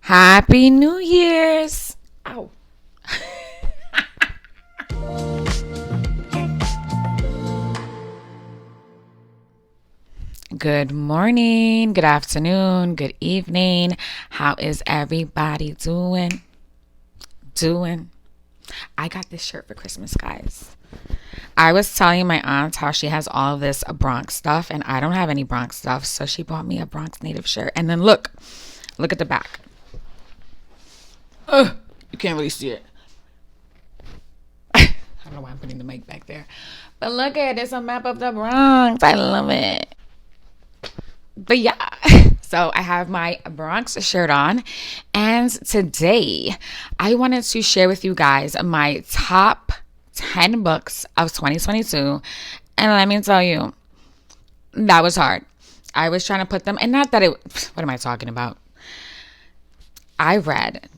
Happy New Year's. Ow. Good morning, good afternoon, good evening. How is everybody doing? I got this shirt for Christmas, guys. I was telling my aunt how she has all of this Bronx stuff, and I don't have any Bronx stuff, so she bought me a Bronx native shirt. And then look at the back. You can't really see it. I don't know why I'm putting the mic back there. But look at it. It's a map of the Bronx. I love it. But yeah, so I have my Bronx shirt on. And today I wanted to share with you guys my top 10 books of 2022. And let me tell you, that was hard. I was trying to put them, and not that what am I talking about? I read,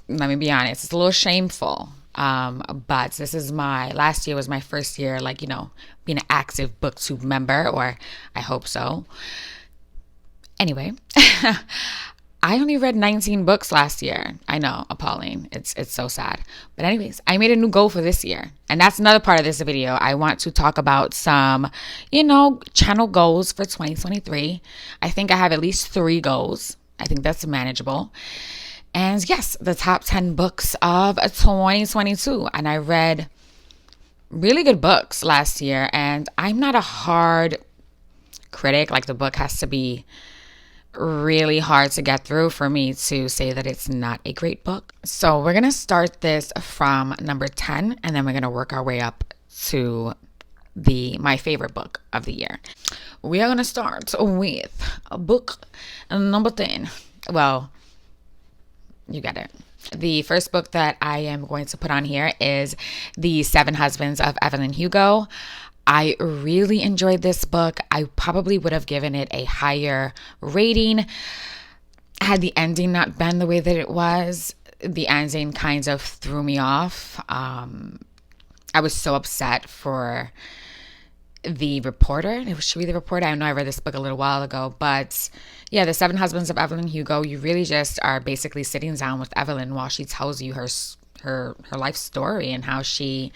let me be honest, it's a little shameful. But last year was my first year, being an active booktube member, or I hope so. Anyway, I only read 19 books last year. I know, appalling. It's so sad. But anyways, I made a new goal for this year. And that's another part of this video. I want to talk about some, channel goals for 2023. I think I have at least 3 goals. I think that's manageable. And yes, the top 10 books of 2022. And I read really good books last year. And I'm not a hard critic. Like, the book has to be really hard to get through for me to say that it's not a great book. So we're going to start this from number 10, and then we're going to work our way up to my favorite book of the year. We are going to start with book number 10. Well, you get it. The first book that I am going to put on here is The 7 Husbands of Evelyn Hugo. I really enjoyed this book. I probably would have given it a higher rating had the ending not been the way that it was. The ending kind of threw me off. I was so upset for the reporter. Should be the reporter. I know I read this book a little while ago, but yeah, The 7 Husbands of Evelyn Hugo. You really just are basically sitting down with Evelyn while she tells you her life story and how she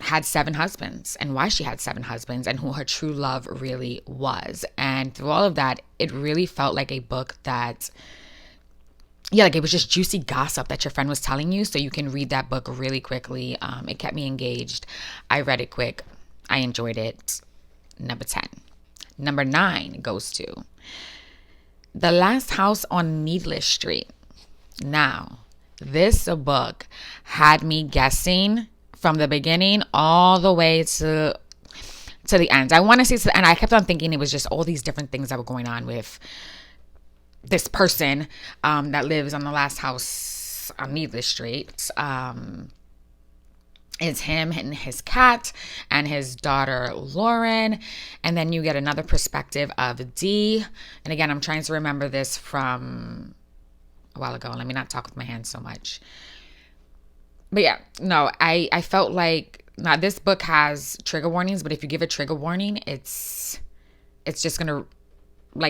had 7 husbands and why she had 7 husbands and who her true love really was. And through all of that, it really felt like a book that, it was just juicy gossip that your friend was telling you, so you can read that book really quickly. It kept me engaged. I read it quick. I enjoyed it. Number 10. Number 9 goes to The Last House on Needless Street. Now, this book had me guessing from the beginning all the way to the end. I want to say to the end. I kept on thinking it was just all these different things that were going on with this person that lives on the last house on Needless Street. It's him and his cat and his daughter Lauren, and then you get another perspective of Dee. And again, I'm trying to remember this from a while ago. Let me not talk with my hands so much. But yeah, no, I felt like, now this book has trigger warnings, but if you give a trigger warning, it's just going to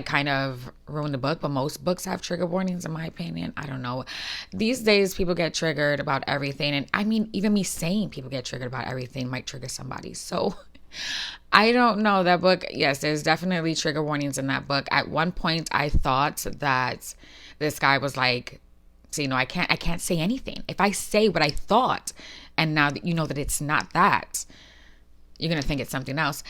kind of ruin the book. But most books have trigger warnings, in my opinion. I don't know. These days, people get triggered about everything. And I mean, even me saying people get triggered about everything might trigger somebody. So I don't know. That book, yes, there's definitely trigger warnings in that book. At one point, I thought that this guy was like, so, I can't say anything. If I say what I thought, and now that you know that it's not that, you're going to think it's something else.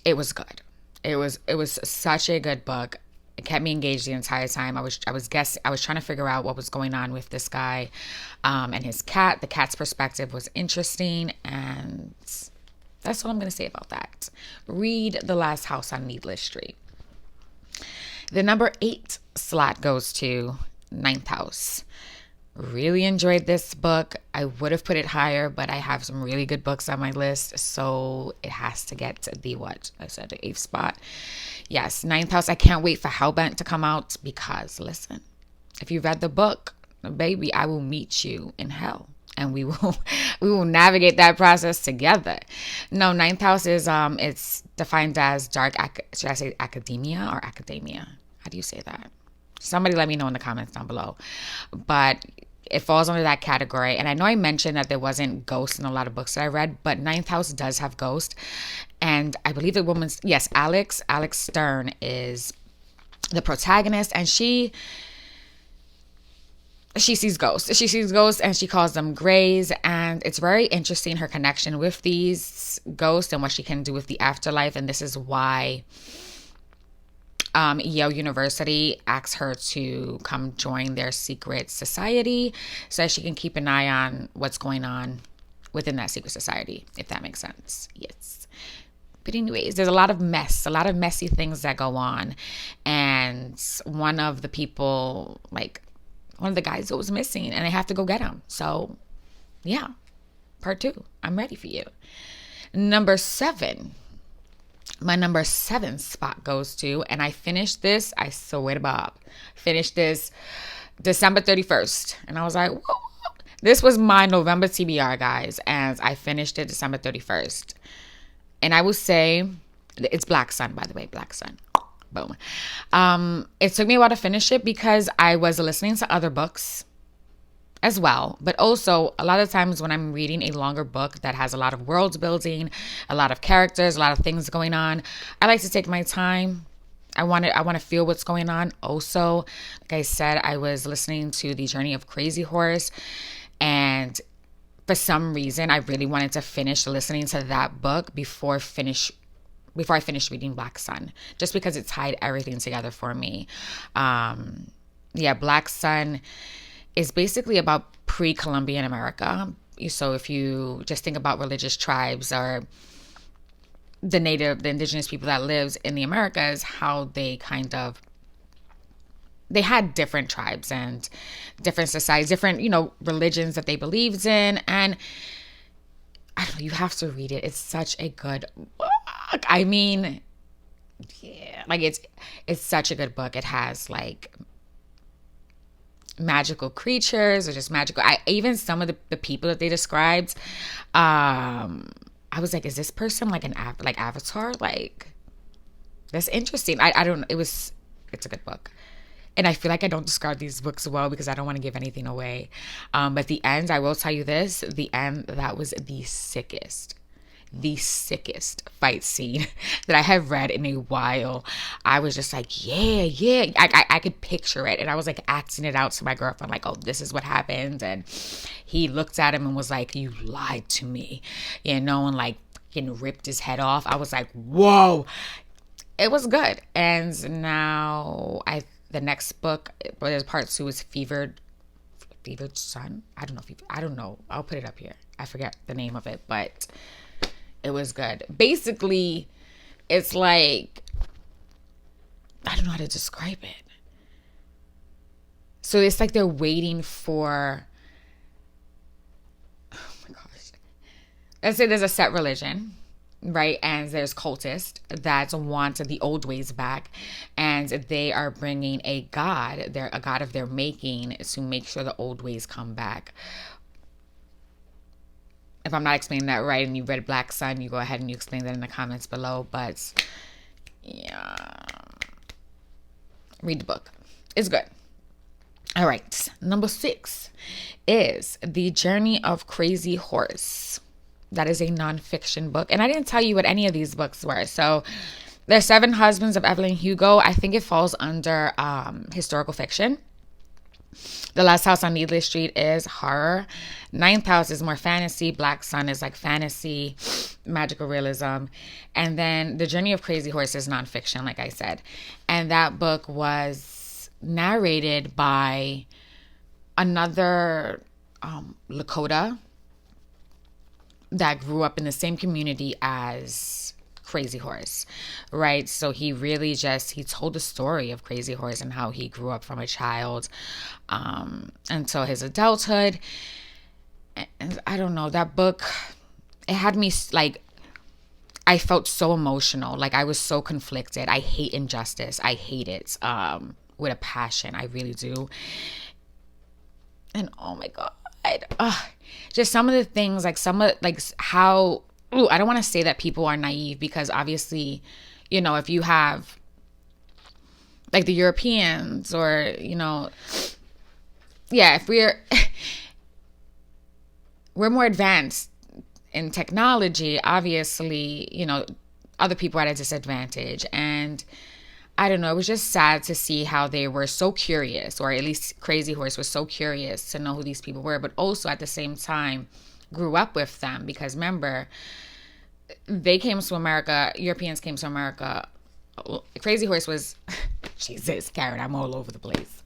It was good. It was such a good book. It kept me engaged the entire time. I was trying to figure out what was going on with this guy and his cat. The cat's perspective was interesting, and that's all I'm going to say about that. Read The Last House on Needless Street. The number 8 slot goes to Ninth House. Really enjoyed this book. I would have put it higher, but I have some really good books on my list, so it has to get to the 8th spot. Yes, Ninth House. I can't wait for Hellbent to come out, because listen, if you read the book, baby, I will meet you in hell, and we will navigate that process together. No, Ninth House is it's defined as dark. Should I say academia or academia? How do you say that? Somebody let me know in the comments down below. But it falls under that category. And I know I mentioned that there wasn't ghosts in a lot of books that I read, but Ninth House does have ghost. And I believe the woman's, yes, Alex Stern is the protagonist, and she sees ghosts. She sees ghosts and she calls them grays. And it's very interesting, her connection with these ghosts and what she can do with the afterlife. And this is why Yale University asks her to come join their secret society so that she can keep an eye on what's going on within that secret society, if that makes sense. Yes. But anyways, there's a lot of messy things that go on. And one of the people, like, one of the guys goes missing and I have to go get him. So, yeah, part 2. I'm ready for you. Number 7. My number 7 spot goes to, and I finished this, I swear to Bob, finished this December 31st. And I was like, whoa. This was my November TBR, guys, and I finished it December 31st. And I will say, it's Black Sun, by the way, Black Sun. Boom. It took me a while to finish it because I was listening to other books as well. But also, a lot of times when I'm reading a longer book that has a lot of world building, a lot of characters, a lot of things going on, I like to take my time. I want to feel what's going on. Also, like I said, I was listening to The Journey of Crazy Horse, and for some reason, I really wanted to finish listening to that book before I finished reading Black Sun, just because it tied everything together for me. Black Sun is basically about pre-Columbian America. So if you just think about religious tribes or the indigenous people that lives in the Americas, how they had different tribes and different societies, different, religions that they believed in. And I don't know, you have to read it. It's such a good book. I mean, yeah, like it's such a good book. It has like magical creatures or just magical. Even some of the people that they described, I was like, is this person like like Avatar? Like, that's interesting. I don't know. It's a good book. And I feel like I don't describe these books well because I don't want to give anything away. But the end, I will tell you this, the end, that was the sickest fight scene that I have read in a while. I was just like, yeah. I could picture it. And I was like acting it out to my girlfriend, like, oh, this is what happened. And he looked at him and was like, you lied to me, and like ripped his head off. I was like, whoa. It was good. And now the next book, there's part 2, is Fevered Sun. I don't know. I'll put it up here. I forget the name of it, but it was good. Basically, it's like, I don't know how to describe it. So it's like they're waiting for, oh my gosh. Let's say there's a set religion, right? And there's cultists that want the old ways back, and they are bringing a god. They're a god of their making to make sure the old ways come back. If I'm not explaining that right and you read Black Sun, you go ahead and you explain that in the comments below. But yeah, read the book. It's good. All right. Number 6 is The Journey of Crazy Horse. That is a nonfiction book. And I didn't tell you what any of these books were. So there's 7 Husbands of Evelyn Hugo. I think it falls under historical fiction. The Last House on Needless Street is horror. Ninth House is more fantasy. Black Sun is like fantasy, magical realism. And then The Journey of Crazy Horse is nonfiction, like I said. And that book was narrated by another Lakota that grew up in the same community as Crazy Horse, right? So he really he told the story of Crazy Horse and how he grew up from a child until his adulthood. And I don't know, that book, it had me like, I felt so emotional. Like I was so conflicted. I hate injustice. I hate it with a passion. I really do. And oh my God, just some of the things, how, I don't want to say that people are naive, because obviously, if you have like the Europeans, or, yeah, if we're more advanced in technology, obviously, other people are at a disadvantage. And I don't know, it was just sad to see how they were so curious, or at least Crazy Horse was so curious to know who these people were, but also at the same time grew up with them. Because remember, they came to America, Europeans came to America. Crazy Horse was, Jesus, Karen, I'm all over the place.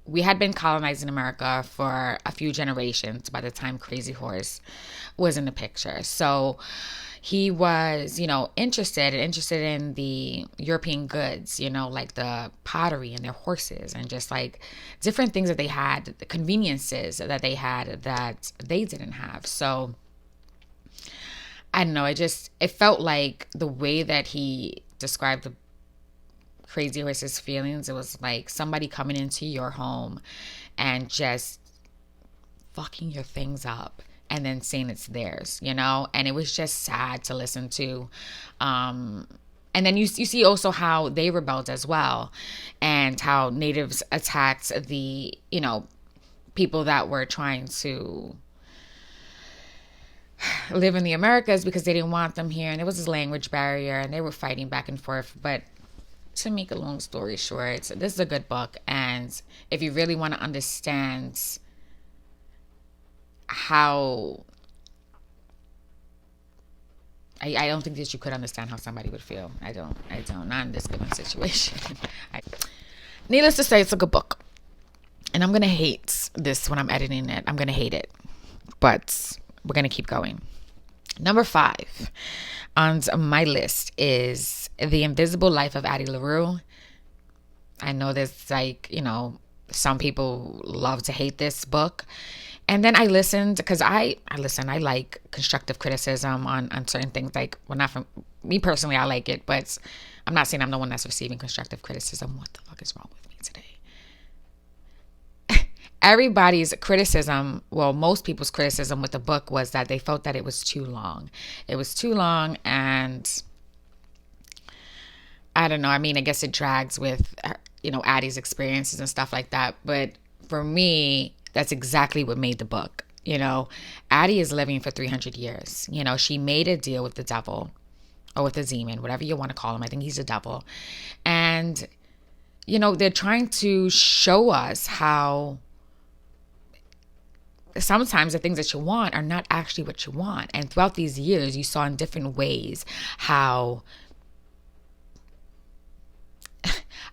We had been colonizing America for a few generations by the time Crazy Horse was in the picture. So he was, interested in the European goods, like the pottery and their horses, and just like different things that they had, the conveniences that they had that they didn't have. So I don't know, it felt like the way that he described the Crazy Horse's feelings, it was like somebody coming into your home and just fucking your things up and then saying it's theirs, and it was just sad to listen to. And then you see also how they rebelled as well, and how natives attacked the, people that were trying to live in the Americas because they didn't want them here. And there was this language barrier, and they were fighting back and forth. But to make a long story short, this is a good book. And if you really want to understand how, I don't think that you could understand how somebody would feel. I don't, not in this given situation. Needless to say, it's a good book. And I'm going to hate this when I'm editing it. I'm going to hate it. But we're going to keep going. Number 5 on my list is The Invisible Life of Addie LaRue. I know there's some people love to hate this book. And then I listened, because I like constructive criticism on certain things. Like, well, not from me personally, I like it, but I'm not saying I'm the one that's receiving constructive criticism. What the fuck is wrong with me today? Everybody's criticism, well, most people's criticism with the book was that they felt that it was too long. It was too long, and I don't know. I mean, I guess it drags with, Addie's experiences and stuff like that. But for me, that's exactly what made the book. Addie is living for 300 years. She made a deal with the devil, or with the demon, whatever you want to call him. I think he's a devil. And, they're trying to show us how sometimes the things that you want are not actually what you want. And throughout these years, you saw in different ways how,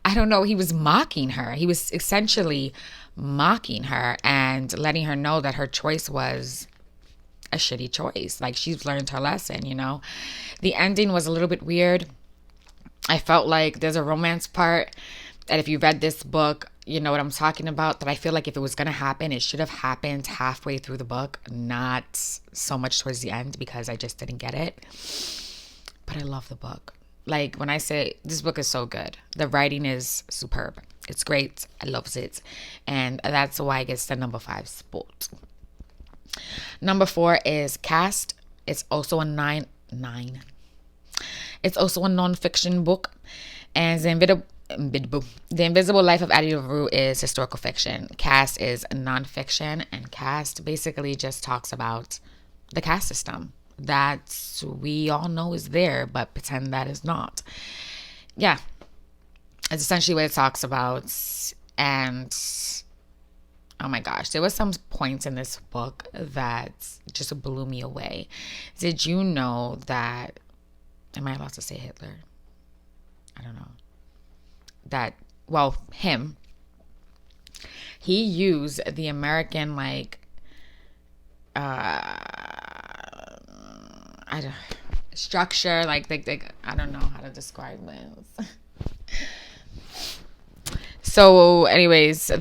I don't know, he was mocking her. He was essentially mocking her and letting her know that her choice was a shitty choice. Like, she's learned her lesson, The ending was a little bit weird. I felt like there's a romance part, and if you read this book, you know what I'm talking about, that I feel like if it was going to happen, it should have happened halfway through the book, not so much towards the end, because I just didn't get it. But I love the book. Like, when I say this book is so good, the writing is superb. It's great. I love it. And that's why it gets the number 5 spot. Number 4 is Cast. It's also a nine. It's also a non-fiction book. And The Invisible Life of Addie LaRue is historical fiction. Cast is non-fiction. And Cast basically just talks about the caste system that we all know is there, but pretend that is not. Yeah. It's essentially what it talks about. And oh my gosh, there was some points in this book that just blew me away. Did you know that, am I allowed to say Hitler? I don't know. That, well, he used the American, structure, I don't know how to describe this. So anyways,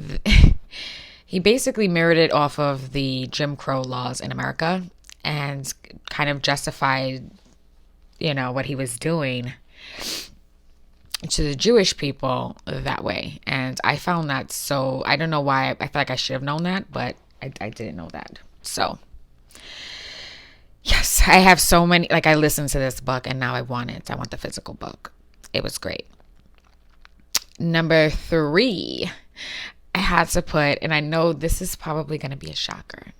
he basically mirrored it off of the Jim Crow laws in America and kind of justified, what he was doing to the Jewish people that way. And I found that so, I don't know why, I feel like I should have known that, but I didn't know that. So yes, I have so many, I listened to this book and now I want it. I want the physical book. It was great. Number 3, I had to put, and I know this is probably going to be a shocker.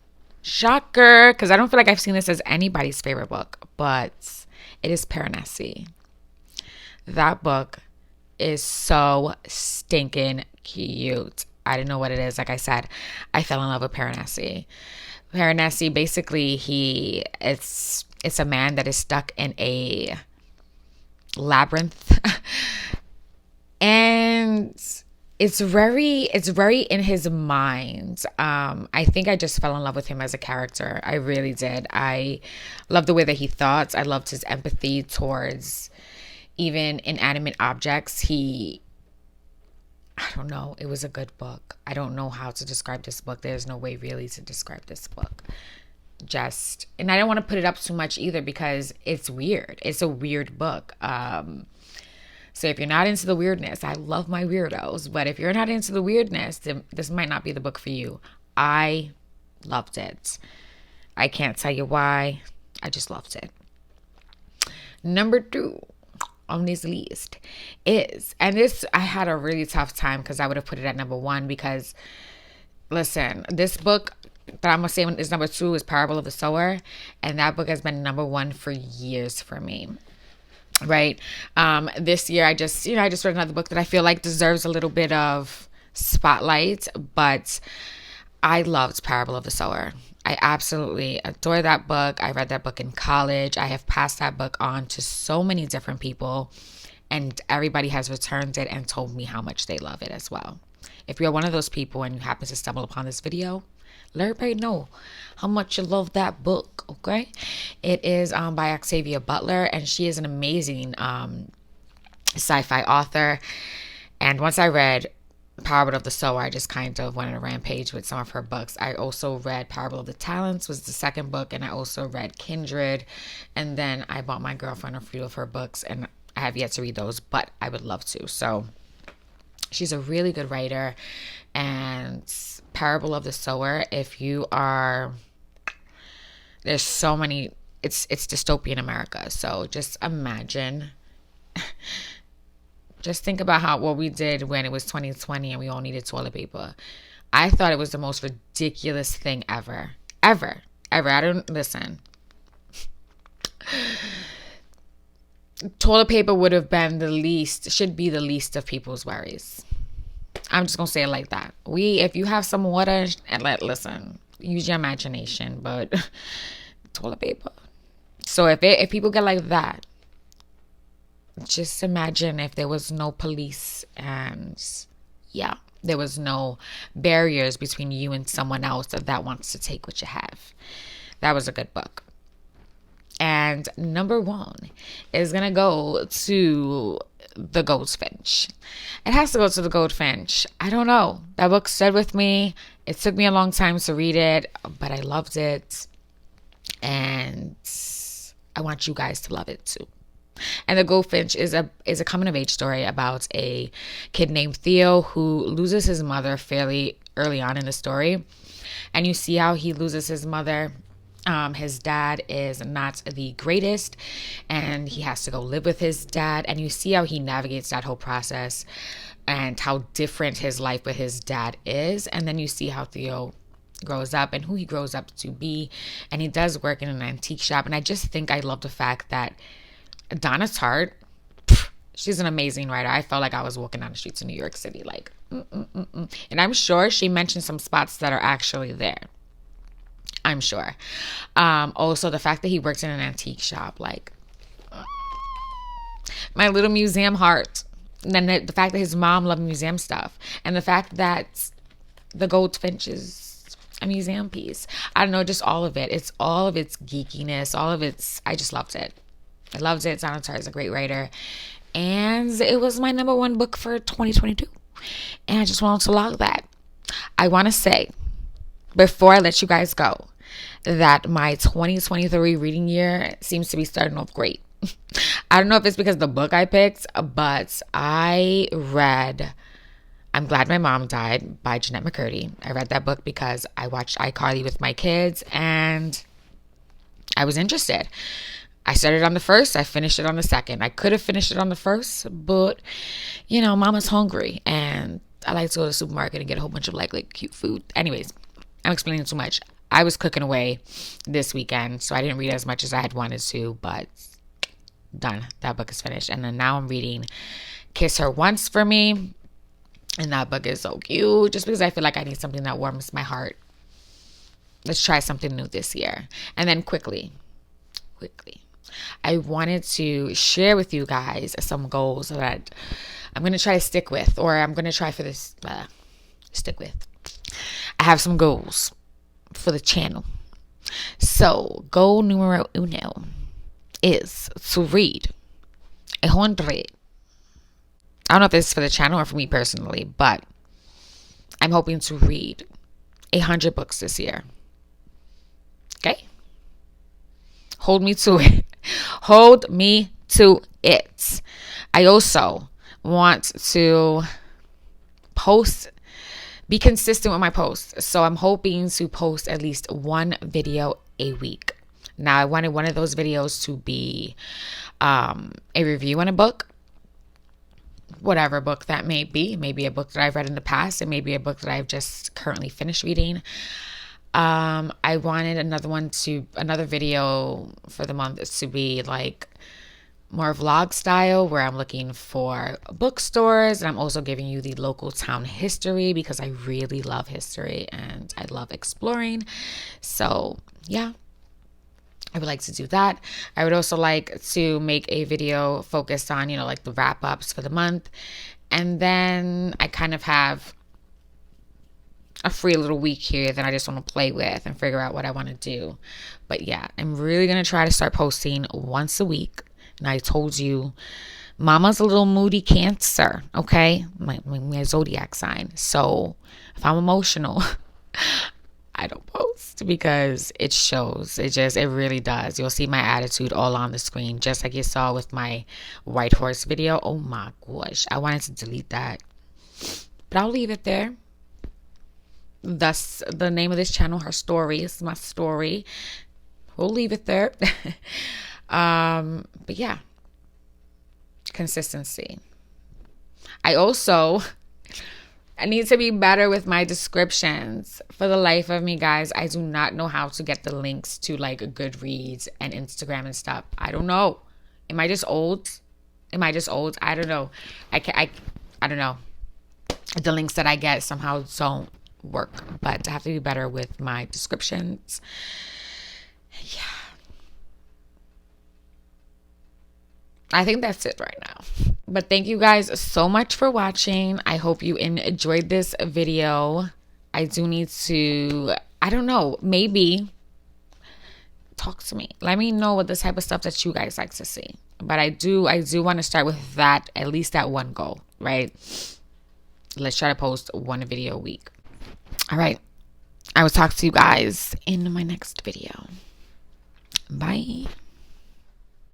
Shocker, because I don't feel like I've seen this as anybody's favorite book, but it is Paranesi. That book is so stinking cute. I don't know what it is. Like I said, I fell in love with Paranesi. Paranesi, basically, it's a man that is stuck in a labyrinth, and it's very in his mind. I think I just fell in love with him as a character. I really did. I loved the way that he thought. I loved his empathy towards even inanimate objects. I don't know. It was a good book. I don't know how to describe this book. There's no way really to describe this book. And I don't want to put it up too much either because it's weird. It's a weird book. So if you're not into the weirdness, I love my weirdos, but if you're not into the weirdness, then this might not be the book for you. I loved it. I can't tell you why. I just loved it. Number 2 on this list is, and this, I had a really tough time because I would have put it at number 1 because, listen, this book that I'm going to say is number 2 is Parable of the Sower, and that book has been number 1 for years for me. Right. This year, I just read another book that I feel like deserves a little bit of spotlight, but I loved Parable of the Sower. I absolutely adore that book. I read that book in college. I have passed that book on to so many different people, and everybody has returned it and told me how much they love it as well. If you're one of those people and you happen to stumble upon this video, let everybody know how much you love that book, okay? It is by Octavia Butler, and she is an amazing sci-fi author. And once I read Parable of the Sower, I just kind of went on a rampage with some of her books. I also read Parable of the Talents, was the second book, and I also read Kindred. And then I bought my girlfriend a few of her books, and I have yet to read those, but I would love to. So she's a really good writer. And Parable of the Sower, if you are, there's so many, it's dystopian America. So just imagine, just think about what we did when it was 2020 and we all needed toilet paper. I thought it was the most ridiculous thing ever. I don't, listen. Toilet paper would have been should be the least of people's worries. I'm just going to say it like that. If you have some water, listen, use your imagination, but toilet paper. So if people get like that, just imagine if there was no police and there was no barriers between you and someone else that wants to take what you have. That was a good book. And number 1 is going to go to The Goldfinch. It has to go to The Goldfinch. I don't know. That book stood with me. It took me a long time to read it, but I loved it. And I want you guys to love it too. And The Goldfinch is a coming of age story about a kid named Theo who loses his mother fairly early on in the story. And you see how he loses his mother. His dad is not the greatest, and he has to go live with his dad. And you see how he navigates that whole process and how different his life with his dad is. And then you see how Theo grows up and who he grows up to be. And he does work in an antique shop. And I just think I love the fact that Donna Tartt, she's an amazing writer. I felt like I was walking down the streets of New York City, like, And I'm sure she mentioned some spots that are actually there. I'm sure. Also, the fact that he works in an antique shop, like, my little museum heart. And then the fact that his mom loved museum stuff. And the fact that The Goldfinch is a museum piece. I don't know, just all of it. It's all of its geekiness, I just loved it. I loved it. Donna Tartt is a great writer. And it was my number 1 book for 2022. And I just wanted to log that. I want to say, before I let you guys go, that my 2023 reading year seems to be starting off great. I don't know if it's because of the book I picked, but I read I'm Glad My Mom Died by Jeanette McCurdy. I read that book because I watched iCarly with my kids and I was interested. I started on the first, I finished it on the second. I could have finished it on the first, but you know, mama's hungry and I like to go to the supermarket and get a whole bunch of like cute food. Anyways, I'm explaining too much. I was cooking away this weekend, so I didn't read as much as I had wanted to, but done. That book is finished. And then now I'm reading Kiss Her Once for Me. And that book is so cute just because I feel like I need something that warms my heart. Let's try something new this year. And then quickly, I wanted to share with you guys some goals that I'm going to try to stick with, or I'm going to try for this, stick with. I have some goals for the channel. So, goal numero uno is to read 100. I don't know if this is for the channel or for me personally, but I'm hoping to read 100 books this year. Okay? Hold me to it. Hold me to it. I also want to be consistent with my posts. So I'm hoping to post at least one video a week. Now, I wanted one of those videos to be a review on a book. Whatever book that may be. Maybe a book that I've read in the past. It may be a book that I've just currently finished reading. I wanted another video for the month to be like more vlog style, where I'm looking for bookstores, and I'm also giving you the local town history because I really love history and I love exploring. So yeah, I would like to do that. I would also like to make a video focused on, like the wrap ups for the month. And then I kind of have a free little week here that I just want to play with and figure out what I want to do. But yeah, I'm really going to try to start posting once a week. And I told you, mama's a little moody Cancer, okay? My zodiac sign. So if I'm emotional, I don't post because it shows. It really does. You'll see my attitude all on the screen, just like you saw with my white horse video. Oh my gosh. I wanted to delete that, but I'll leave it there. That's the name of this channel. Her story is my story. We'll leave it there. But yeah, consistency. I need to be better with my descriptions. For the life of me, guys, I do not know how to get the links to like Goodreads and Instagram and stuff. I don't know. Am I just old? I don't know. I don't know. The links that I get somehow don't work, but I have to be better with my descriptions. Yeah. I think that's it right now. But thank you guys so much for watching. I hope you enjoyed this video. I do need to, I don't know, maybe talk to me. Let me know what the type of stuff that you guys like to see. But I do want to start with that, at least that one goal, right? Let's try to post one video a week. All right. I will talk to you guys in my next video. Bye.